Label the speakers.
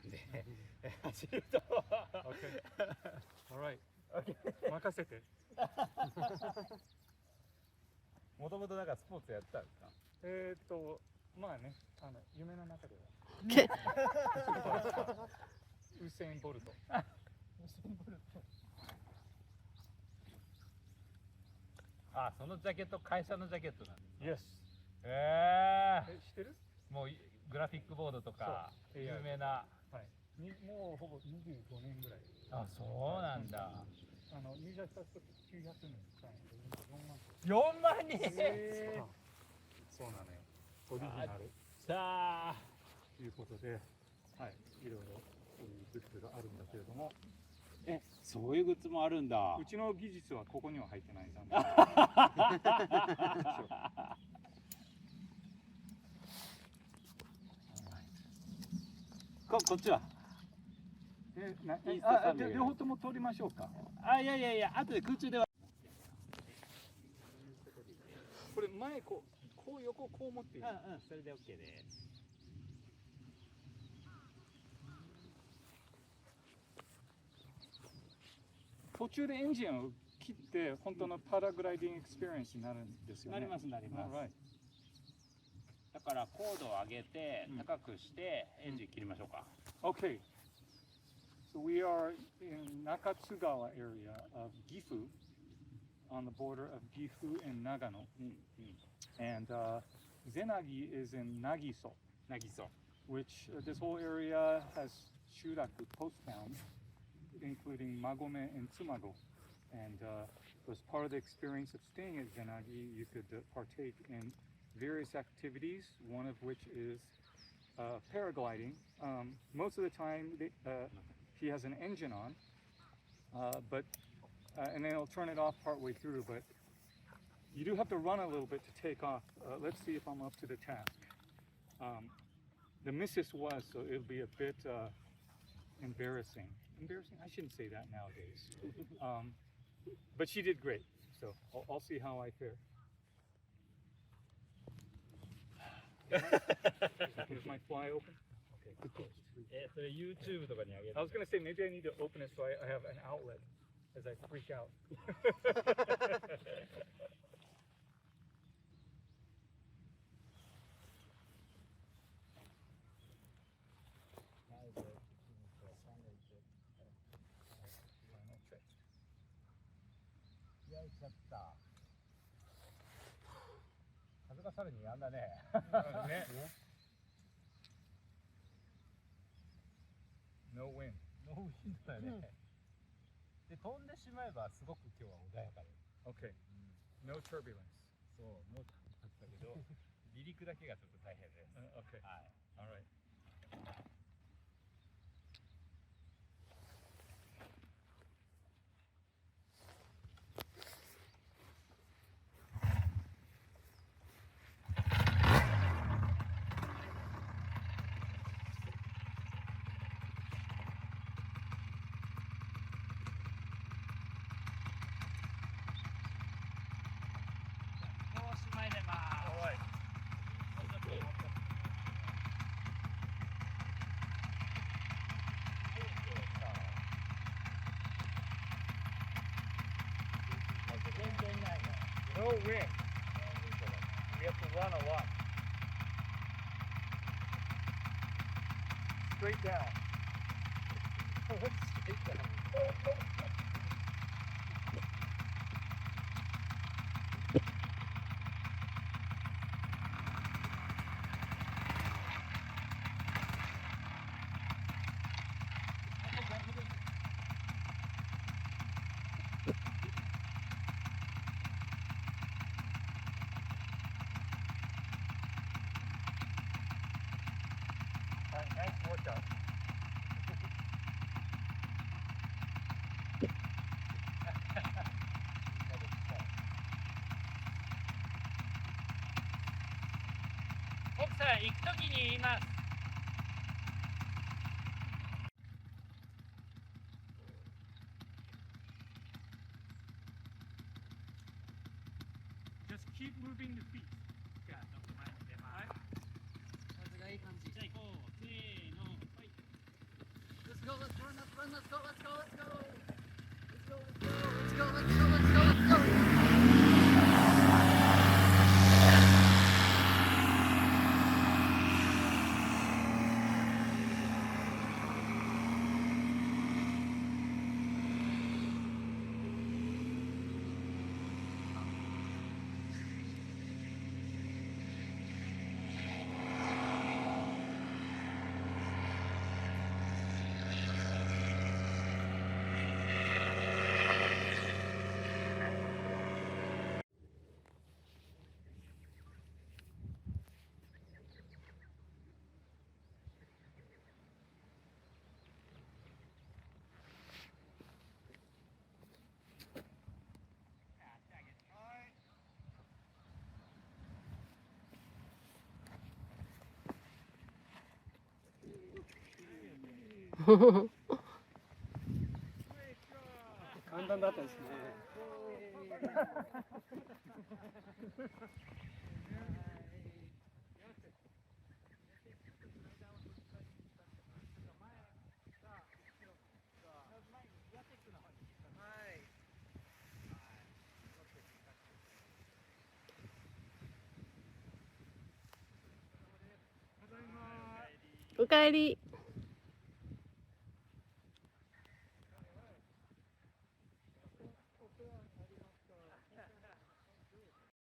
Speaker 1: なんで走ると。
Speaker 2: Alright. 任せて。
Speaker 1: もともとなんかスポーツやったんですか？
Speaker 2: まあね、夢の中では。ウセイン・ボルト。
Speaker 1: あ、そのジャケット会社のジャケットなんです。
Speaker 2: Yes。知ってる？
Speaker 1: もうグラフィックボードとか有名な。
Speaker 2: はい。もうほぼ25年ぐらい。
Speaker 1: あ、そうなんだ。
Speaker 2: 入社した時900人くらいで
Speaker 1: 4万人。
Speaker 2: そうなのよ。オリジナル。
Speaker 1: さあ。
Speaker 2: ということで、はい、いろいろそういうグッズがあるんだけれども。
Speaker 1: そういうグッズもあるんだ。
Speaker 2: うちの技術はここには入ってないんだ。
Speaker 1: こっちは。
Speaker 2: 両方とも通りましょうか。
Speaker 1: いや、後で空中では。
Speaker 2: これ前こう横こう持っていい。
Speaker 1: それで OK です。
Speaker 2: 途中でエンジンを切って本当のパラグライディングエクスペリエンスになるんですよね。
Speaker 1: なります。だから高度を上げて高くしてエンジン切りましょうか。
Speaker 2: Okay. So we are in Nakatsugawa area of Gifu, on the border of Gifu and Nagano. And Zenagi is in Nagiso, which this whole area has shuraku post towns, including Magome and Tsumago. And as part of the experience of staying at Zenagi, you could partake in various activities, one of which is paragliding. Most of the time, he has an engine on, and then he'll turn it off partway through. But you do have to run a little bit to take off. Let's see if I'm up to the task. The missus was, so it'll be a bit embarrassing. Embarrassing? I shouldn't say that nowadays. But she did great, so I'll see how I fare. Is my fly open? Okay, good post.
Speaker 1: YouTube とかに上げる。
Speaker 2: I was going to say maybe I need to open it so I have an outlet as I freak out. No wind.
Speaker 1: だよね。で飛んでしまえばすごく今日は穏やかで。
Speaker 2: Okay. No turbulence.
Speaker 1: そう、ノートだったけど、離陸だけがちょっと大変です。
Speaker 2: Okay.
Speaker 1: はい。
Speaker 2: All right. No wind. We have to run a lot. Straight down. Straight down. Nice workout. Just keep moving the feet. じゃあちょっと前に出ます。はい。風がいい感じ。じゃあ行こう。せーの。はい。
Speaker 3: 簡単だったですね。
Speaker 4: おかえり。